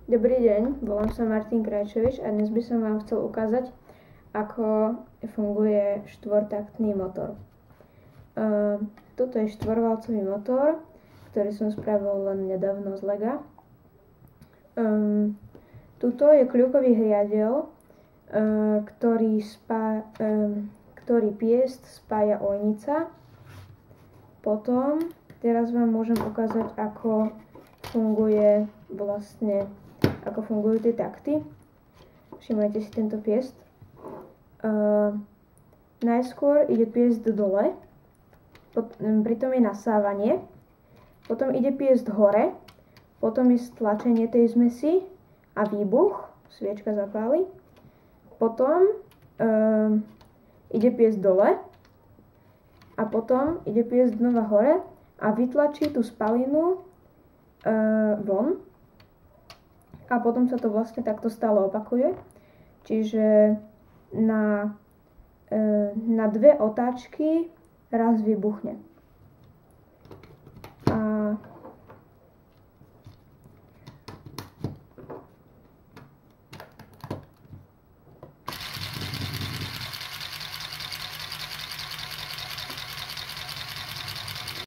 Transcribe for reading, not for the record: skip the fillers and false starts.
Dobrý deň, volám sa Martin Krajčovič a dnes by som vám chcel ukázať, ako funguje štvortaktný motor. Toto je štvorvalcový motor, ktorý som spravil len nedávno z Lega. Tuto je kľúkový hriadel, ktorý piest spája ojnica. Potom teraz vám môžem ukázať, ako fungujú tie takty. Všimajte si tento piest. Najskôr ide piest dole, pritom je nasávanie, potom ide piest hore, potom je stlačenie tej zmesi a výbuch, sviečka zapáli, potom ide piest dole a potom ide piest znova hore a vytlačí tú spalinu von. A potom sa to vlastne takto stále opakuje. Čiže na dve otáčky raz vybuchne.